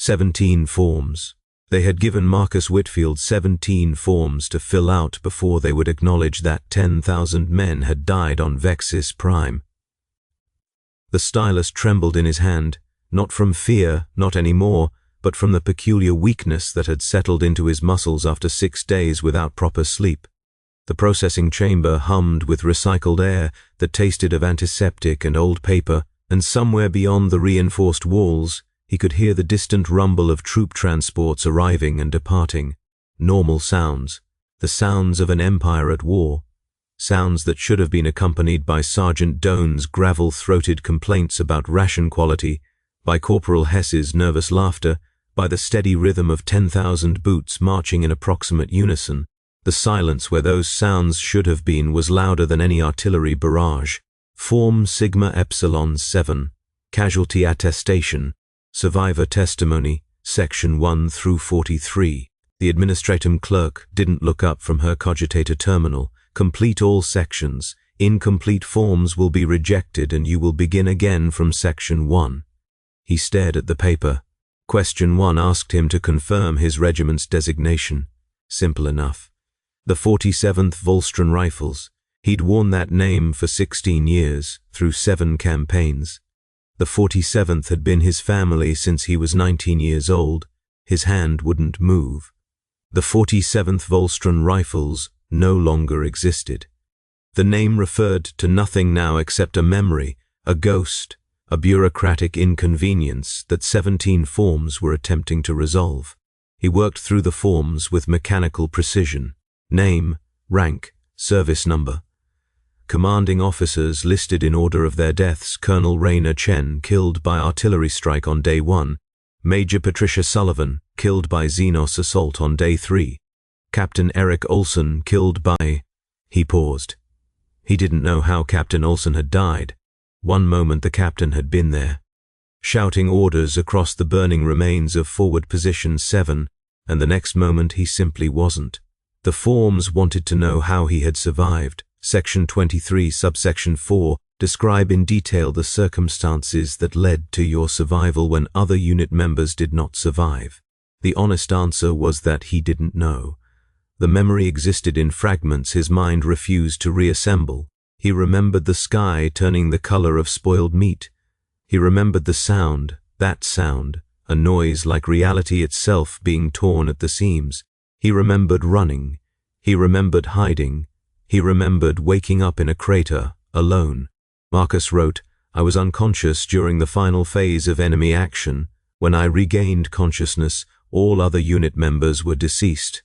17 forms. They had given Marcus Whitfield 17 forms to fill out before they would acknowledge that 10,000 men had died on Vexis Prime. The stylus trembled in his hand, not from fear, not anymore, but from the peculiar weakness that had settled into his muscles after 6 days without proper sleep. The processing chamber hummed with recycled air that tasted of antiseptic and old paper, and somewhere beyond the reinforced walls, he could hear the distant rumble of troop transports arriving and departing. Normal sounds, the sounds of an empire at war, sounds that should have been accompanied by Sergeant Doan's gravel-throated complaints about ration quality, by Corporal Hess's nervous laughter, by the steady rhythm of 10,000 boots marching in approximate unison. The silence where those sounds should have been was louder than any artillery barrage. Form Sigma Epsilon 7, Casualty Attestation, Survivor Testimony, Section 1 through 43. The administratum clerk didn't look up from her cogitator terminal. Complete all sections. Incomplete forms will be rejected and you will begin again from Section 1. He stared at the paper. Question 1 asked him to confirm his regiment's designation. Simple enough. The 47th Volstran Rifles. He'd worn that name for 16 years, through 7 campaigns. The 47th had been his family since he was 19 years old. His hand wouldn't move. The 47th Volstran Rifles no longer existed. The name referred to nothing now except a memory, a ghost, a bureaucratic inconvenience that 17 forms were attempting to resolve. He worked through the forms with mechanical precision. Name, rank, service number. Commanding officers listed in order of their deaths: Colonel Rainer Chen, killed by artillery strike on day 1. Major Patricia Sullivan, killed by Xenos assault on day 3. Captain Eric Olsen, killed by... He paused. He didn't know how Captain Olsen had died. One moment the captain had been there, shouting orders across the burning remains of forward position 7, and the next moment he simply wasn't. The forms wanted to know how he had survived. Section 23, subsection 4, describe in detail the circumstances that led to your survival when other unit members did not survive. The honest answer was that he didn't know. The memory existed in fragments his mind refused to reassemble. He remembered the sky turning the color of spoiled meat. He remembered the sound, that sound, a noise like reality itself being torn at the seams. He remembered running. He remembered hiding. He remembered waking up in a crater, alone. Marcus wrote, I was unconscious during the final phase of enemy action. When I regained consciousness, all other unit members were deceased.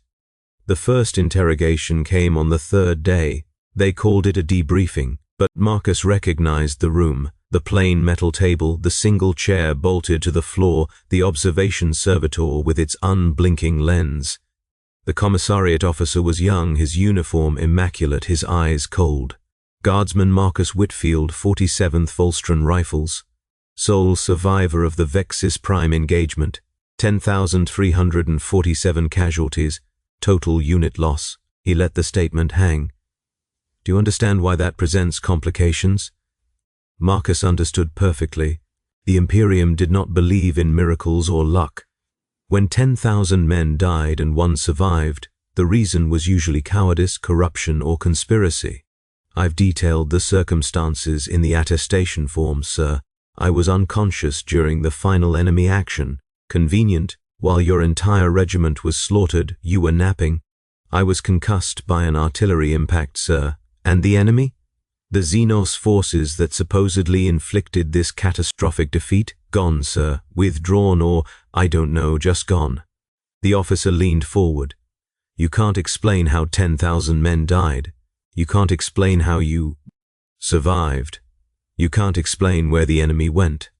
The first interrogation came on the 3rd day. They called it a debriefing, but Marcus recognized the room, the plain metal table, the single chair bolted to the floor, the observation servitor with its unblinking lens. The commissariat officer was young, his uniform immaculate, his eyes cold. Guardsman Marcus Whitfield, 47th Volstran Rifles. Sole survivor of the Vexis Prime engagement. 10,347 casualties. Total unit loss. He let the statement hang. Do you understand why that presents complications? Marcus understood perfectly. The Imperium did not believe in miracles or luck. When 10,000 men died and 1 survived, the reason was usually cowardice, corruption, or conspiracy. I've detailed the circumstances in the attestation forms, sir. I was unconscious during the final enemy action. Convenient. While your entire regiment was slaughtered, you were napping. I was concussed by an artillery impact, sir. And the enemy? The Xenos forces that supposedly inflicted this catastrophic defeat? Gone, sir. Withdrawn or, I don't know, just gone. The officer leaned forward. You can't explain how 10,000 men died. You can't explain how you survived. You can't explain where the enemy went.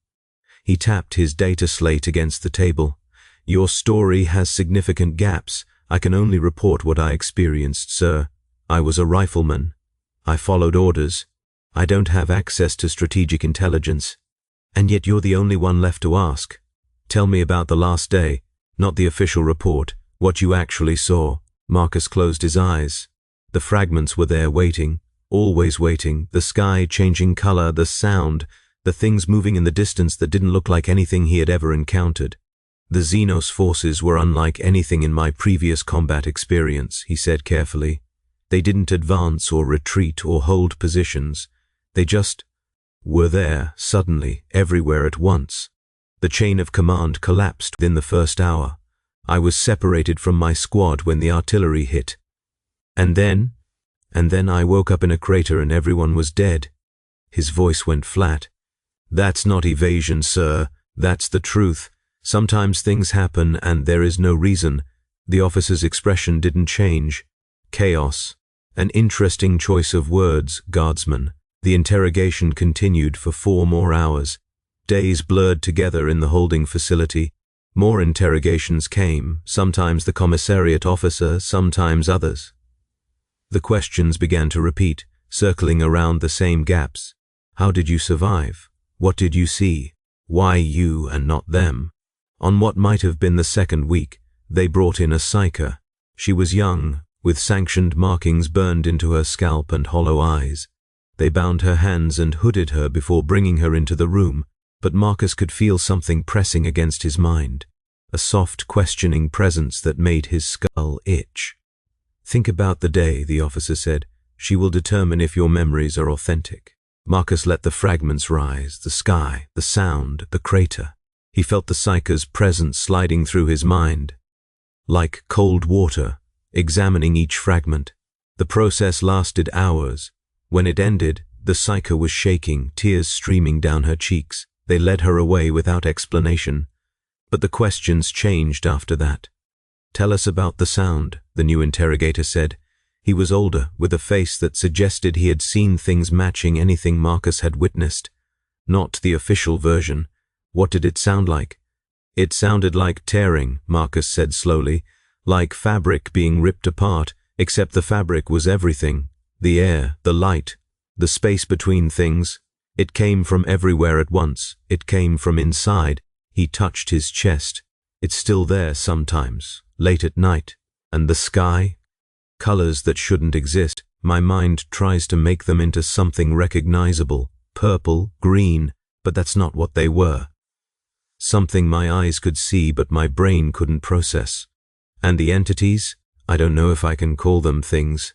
He tapped his data slate against the table. Your story has significant gaps. I can only report what I experienced, sir. I was a rifleman. I followed orders. I don't have access to strategic intelligence. And yet you're the only one left to ask. Tell me about the last day, not the official report, what you actually saw. Marcus closed his eyes. The fragments were there waiting, always waiting, the sky changing color, the sound, the things moving in the distance that didn't look like anything he had ever encountered. The Xenos forces were unlike anything in my previous combat experience, he said carefully. They didn't advance or retreat or hold positions. They just were there, suddenly, everywhere at once. The chain of command collapsed within the first hour. I was separated from my squad when the artillery hit. And then I woke up in a crater and everyone was dead. His voice went flat. That's not evasion, sir. That's the truth. Sometimes things happen and there is no reason. The officer's expression didn't change. Chaos. An interesting choice of words, Guardsman. The interrogation continued for 4 more hours. Days blurred together in the holding facility. More interrogations came, sometimes the commissariat officer, sometimes others. The questions began to repeat, circling around the same gaps. How did you survive? What did you see? Why you and not them? On what might have been the second week, they brought in a psyker. She was young, with sanctioned markings burned into her scalp and hollow eyes. They bound her hands and hooded her before bringing her into the room, but Marcus could feel something pressing against his mind, a soft, questioning presence that made his skull itch. Think about the day, the officer said. She will determine if your memories are authentic. Marcus let the fragments rise, the sky, the sound, the crater. He felt the psyker's presence sliding through his mind, like cold water, examining each fragment. The process lasted hours. When it ended, the psyker was shaking, tears streaming down her cheeks. They led her away without explanation. But the questions changed after that. Tell us about the sound, the new interrogator said. He was older, with a face that suggested he had seen things matching anything Marcus had witnessed. Not the official version. What did it sound like? It sounded like tearing, Marcus said slowly, like fabric being ripped apart, except the fabric was everything. The air, the light, the space between things. It came from everywhere at once. It came from inside. He touched his chest. It's still there sometimes, late at night. And the sky? Colors that shouldn't exist. My mind tries to make them into something recognizable. Purple, green, but that's not what they were. Something my eyes could see but my brain couldn't process. And the entities? I don't know if I can call them things.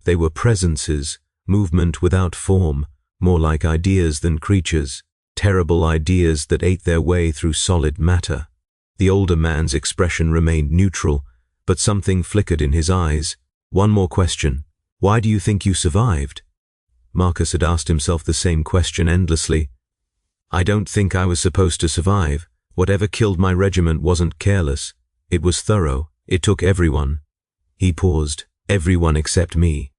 They were presences, movement without form, more like ideas than creatures, terrible ideas that ate their way through solid matter. The older man's expression remained neutral, but something flickered in his eyes. One more question. Why do you think you survived? Marcus had asked himself the same question endlessly. I don't think I was supposed to survive. Whatever killed my regiment wasn't careless. It was thorough. It took everyone. He paused. Everyone except me.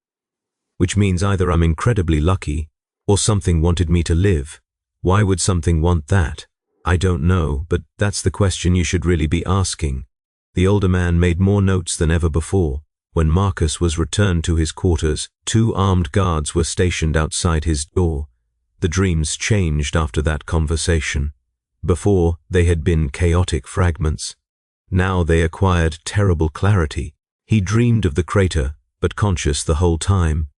Which means either I'm incredibly lucky, or something wanted me to live. Why would something want that? I don't know, but that's the question you should really be asking. The older man made more notes than ever before. When Marcus was returned to his quarters, 2 armed guards were stationed outside his door. The dreams changed after that conversation. Before, they had been chaotic fragments. Now they acquired terrible clarity. He dreamed of the crater, but conscious the whole time.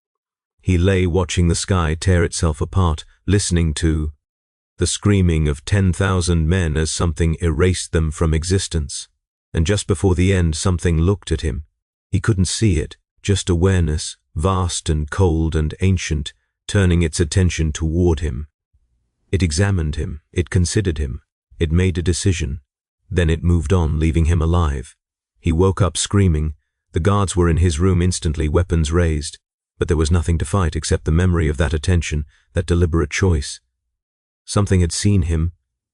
He lay watching the sky tear itself apart, listening to the screaming of 10,000 men as something erased them from existence. And just before the end, something looked at him. He couldn't see it, just awareness, vast and cold and ancient, turning its attention toward him. It examined him, it considered him, it made a decision. Then it moved on, leaving him alive. He woke up screaming. The guards were in his room instantly, weapons raised. But there was nothing to fight except the memory of that attention, that deliberate choice. Something had seen him,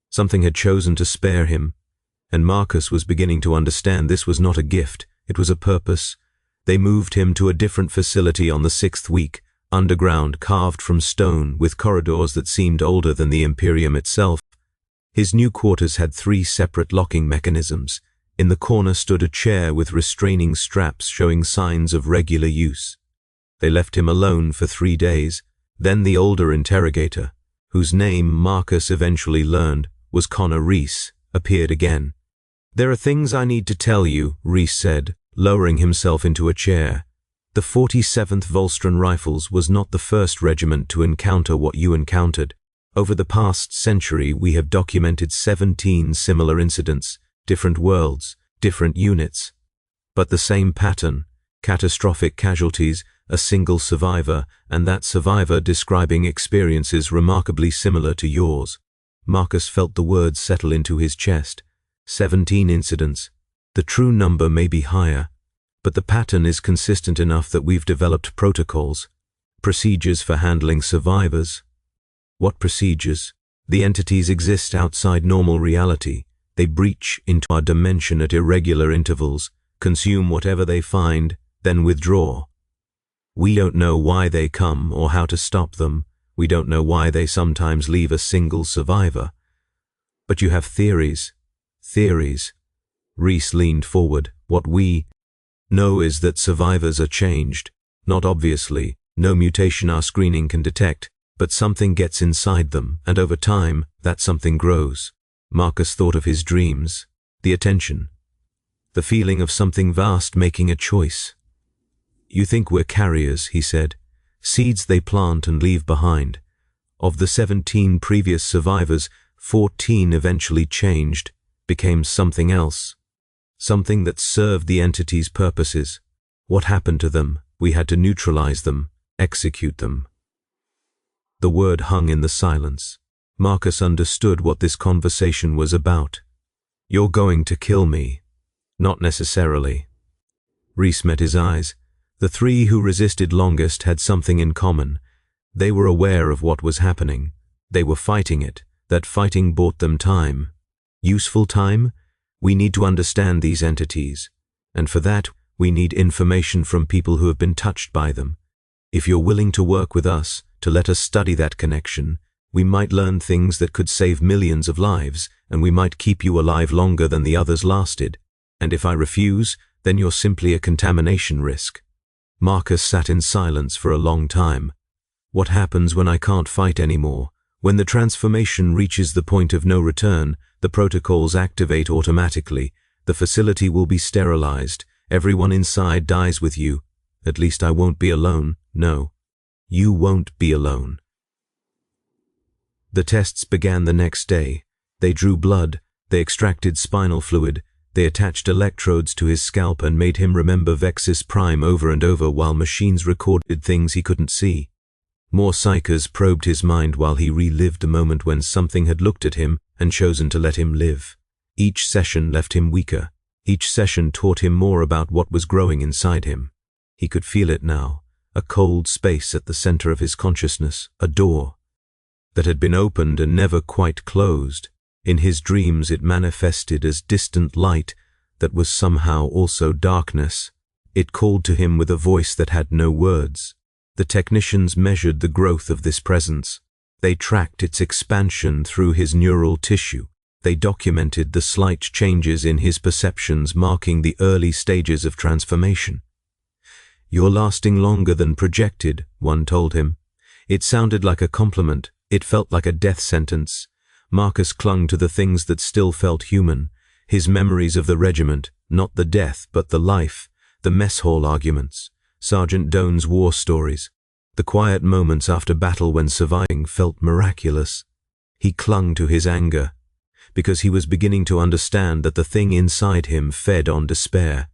something had chosen to spare him, and Marcus was beginning to understand this was not a gift, it was a purpose. They moved him to a different facility on the 6th week, underground, carved from stone, with corridors that seemed older than the Imperium itself. His new quarters had 3 separate locking mechanisms. In the corner stood a chair with restraining straps showing signs of regular use. They left him alone for 3 days. Then the older interrogator, whose name Marcus eventually learned was Connor Reese, appeared again. There are things I need to tell you, Reese said, lowering himself into a chair. The 47th Volstran Rifles was not the first regiment to encounter what you encountered. Over the past century, we have documented 17 similar incidents, different worlds, different units. But the same pattern, catastrophic casualties, a single survivor, and that survivor describing experiences remarkably similar to yours. Marcus felt the words settle into his chest. 17 incidents. The true number may be higher, but the pattern is consistent enough that we've developed protocols, procedures for handling survivors. What procedures? The entities exist outside normal reality. They breach into our dimension at irregular intervals, consume whatever they find, then withdraw. We don't know why they come or how to stop them. We don't know why they sometimes leave a single survivor. But you have theories. Theories. Reese leaned forward. What we know is that survivors are changed. Not obviously, no mutation our screening can detect, but something gets inside them, and over time, that something grows. Marcus thought of his dreams, the attention, the feeling of something vast making a choice. You think we're carriers, he said, seeds they plant and leave behind. Of the 17 previous survivors, 14 eventually changed, became something else. Something that served the entity's purposes. What happened to them? We had to neutralize them, execute them. The word hung in the silence. Marcus understood what this conversation was about. You're going to kill me. Not necessarily. Reese met his eyes. The 3 who resisted longest had something in common. They were aware of what was happening. They were fighting it. That fighting bought them time. Useful time? We need to understand these entities. And for that, we need information from people who have been touched by them. If you're willing to work with us, to let us study that connection, we might learn things that could save millions of lives, and we might keep you alive longer than the others lasted. And if I refuse, then you're simply a contamination risk. Marcus sat in silence for a long time. What happens when I can't fight anymore? When the transformation reaches the point of no return, the protocols activate automatically. The facility will be sterilized. Everyone inside dies with you. At least I won't be alone. No. You won't be alone. The tests began the next day. They drew blood. They extracted spinal fluid. They attached electrodes to his scalp and made him remember Vexis Prime over and over while machines recorded things he couldn't see. More psychers probed his mind while he relived a moment when something had looked at him and chosen to let him live. Each session left him weaker. Each session taught him more about what was growing inside him. He could feel it now, a cold space at the center of his consciousness, a door that had been opened and never quite closed. In his dreams it manifested as distant light that was somehow also darkness. It called to him with a voice that had no words. The technicians measured the growth of this presence. They tracked its expansion through his neural tissue. They documented the slight changes in his perceptions, marking the early stages of transformation. "You're lasting longer than projected," one told him. It sounded like a compliment. It felt like a death sentence. Marcus clung to the things that still felt human. His memories of the regiment, not the death, but the life, the mess hall arguments, Sergeant Doan's war stories, the quiet moments after battle when surviving felt miraculous. He clung to his anger, because he was beginning to understand that the thing inside him fed on despair.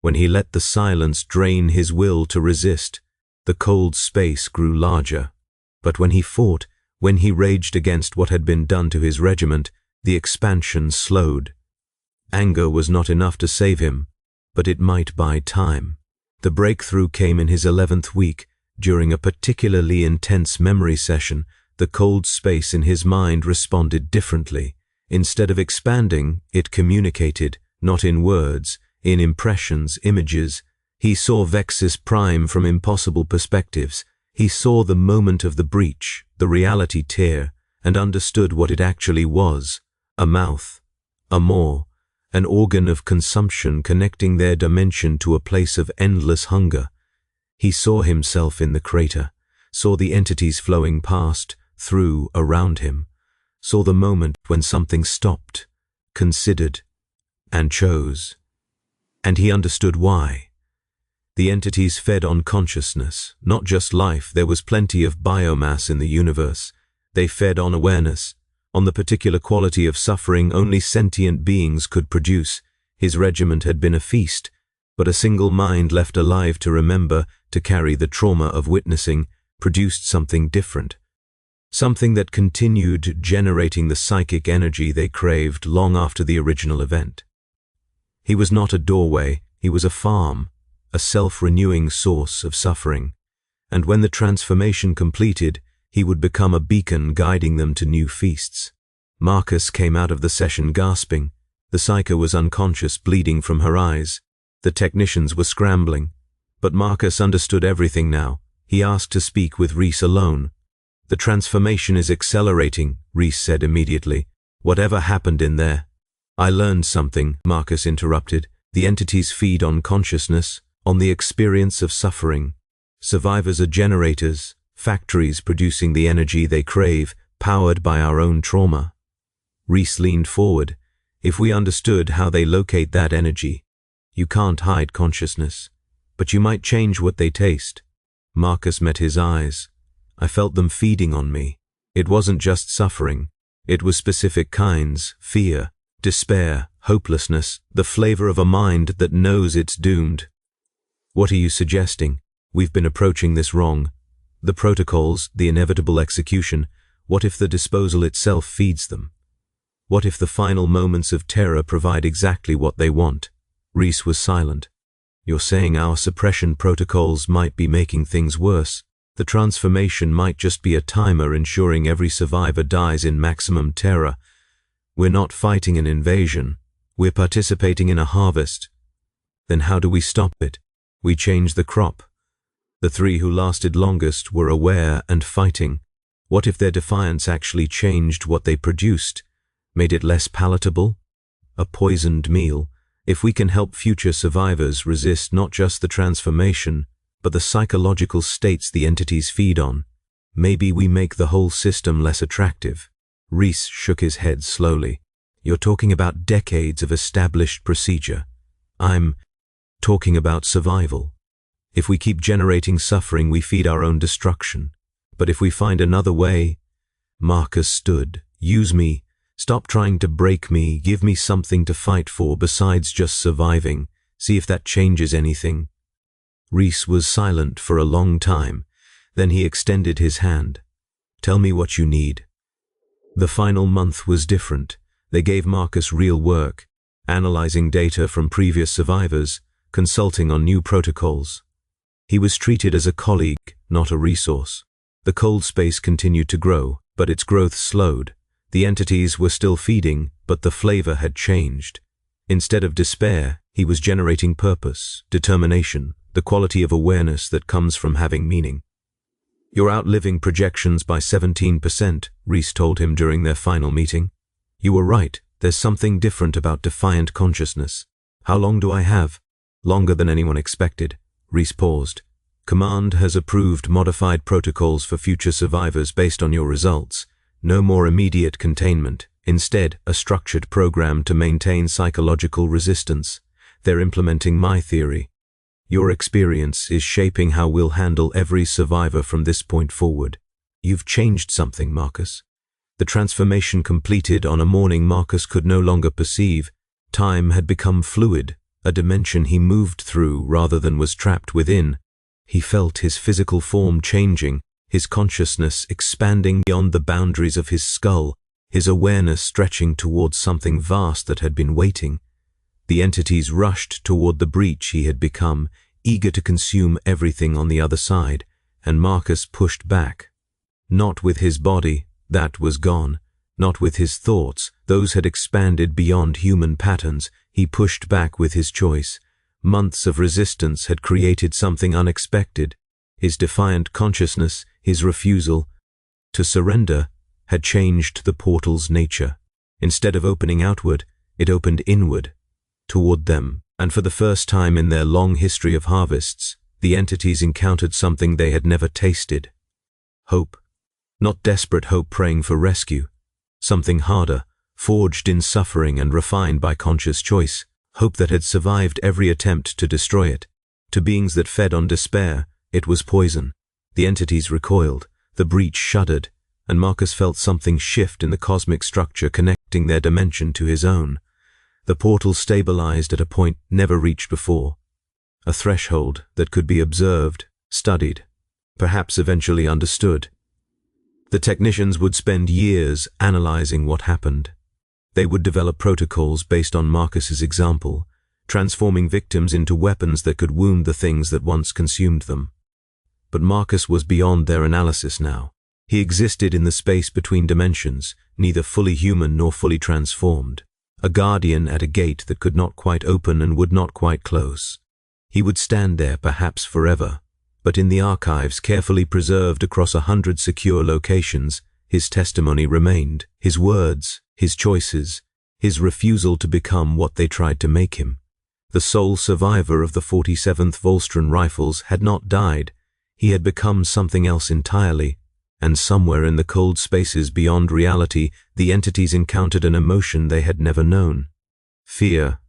When he let the silence drain his will to resist, the cold space grew larger. But when he fought, when he raged against what had been done to his regiment, the expansion slowed. Anger was not enough to save him, but it might buy time. The breakthrough came in his 11th week. During a particularly intense memory session, the cold space in his mind responded differently. Instead of expanding, it communicated, not in words, in impressions, images. He saw Vexis Prime from impossible perspectives. He saw the moment of the breach, the reality tear, and understood what it actually was: a mouth, a maw, an organ of consumption connecting their dimension to a place of endless hunger. He saw himself in the crater, saw the entities flowing past, through, around him, saw the moment when something stopped, considered, and chose. And he understood why. The entities fed on consciousness, not just life. There was plenty of biomass in the universe. They fed on awareness. on the particular quality of suffering only sentient beings could produce. His regiment had been a feast, but a single mind left alive to remember, to carry the trauma of witnessing, produced something different. Something that continued generating the psychic energy they craved long after the original event. He was not a doorway, he was a farm, a self-renewing source of suffering. And when the transformation completed, he would become a beacon guiding them to new feasts. Marcus came out of the session gasping. The psycho was unconscious, bleeding from her eyes. The technicians were scrambling. But Marcus understood everything now. He asked to speak with Reese alone. "The transformation is accelerating," Reese said immediately. "Whatever happened in there?" "I learned something," Marcus interrupted. "The entities feed on consciousness, on the experience of suffering. Survivors are generators, factories producing the energy they crave, powered by our own trauma." Reese leaned forward. "If we understood how they locate that energy, you can't hide consciousness, but you might change what they taste." Marcus met his eyes. "I felt them feeding on me. It wasn't just suffering. It was specific kinds: fear, despair, hopelessness, the flavor of a mind that knows it's doomed." "What are you suggesting? We've been approaching this wrong. The protocols, the inevitable execution, what if the disposal itself feeds them? What if the final moments of terror provide exactly what they want?" Reese was silent. "You're saying our suppression protocols might be making things worse. The transformation might just be a timer ensuring every survivor dies in maximum terror. We're not fighting an invasion. We're participating in a harvest. Then how do we stop it? We change the crop." The three who lasted longest were aware and fighting. What if their defiance actually changed what they produced, made it less palatable? A poisoned meal. If we can help future survivors resist not just the transformation, but the psychological states the entities feed on, maybe we make the whole system less attractive. Reese shook his head slowly. "You're talking about decades of established procedure. I'm talking about survival. If we keep generating suffering, we feed our own destruction. But if we find another way..." Marcus stood. "Use me. Stop trying to break me. Give me something to fight for besides just surviving. See if that changes anything." Reese was silent for a long time. Then he extended his hand. "Tell me what you need." The final month was different. They gave Marcus real work, analyzing data from previous survivors, consulting on new protocols. He was treated as a colleague, not a resource. The cold space continued to grow, but its growth slowed. The entities were still feeding, but the flavor had changed. Instead of despair, he was generating purpose, determination, the quality of awareness that comes from having meaning. "You're outliving projections by 17%, Reese told him during their final meeting. "You were right, there's something different about defiant consciousness. How long do I have?" "Longer than anyone expected." Reese paused. "Command has approved modified protocols for future survivors based on your results. No more immediate containment. Instead, a structured program to maintain psychological resistance. They're implementing my theory. Your experience is shaping how we'll handle every survivor from this point forward." "You've changed something, Marcus." The transformation completed on a morning Marcus could no longer perceive. Time had become fluid, a dimension he moved through rather than was trapped within. He felt his physical form changing, his consciousness expanding beyond the boundaries of his skull, his awareness stretching towards something vast that had been waiting. The entities rushed toward the breach he had become, eager to consume everything on the other side, and Marcus pushed back. Not with his body, that was gone. Not with his thoughts, those had expanded beyond human patterns. He pushed back with his choice. Months of resistance had created something unexpected. His defiant consciousness, his refusal to surrender, had changed the portal's nature. Instead of opening outward, it opened inward, toward them, and for the first time in their long history of harvests, the entities encountered something they had never tasted. Hope. Not desperate hope praying for rescue. Something harder, forged in suffering and refined by conscious choice. Hope that had survived every attempt to destroy it. To beings that fed on despair, it was poison. The entities recoiled. The breach shuddered. and Marcus felt something shift in the cosmic structure connecting their dimension to his own. The portal stabilized at a point never reached before, a threshold that could be observed, studied, perhaps eventually understood. The technicians would spend years analyzing what happened. They would develop protocols based on Marcus's example, transforming victims into weapons that could wound the things that once consumed them. But Marcus was beyond their analysis now. He existed in the space between dimensions, neither fully human nor fully transformed, a guardian at a gate that could not quite open and would not quite close. He would stand there perhaps forever, but in the archives carefully preserved across 100 secure locations, his testimony remained, his words, his choices, his refusal to become what they tried to make him. The sole survivor of the 47th Volstran Rifles had not died. He had become something else entirely, and somewhere in the cold spaces beyond reality, the entities encountered an emotion they had never known. Fear,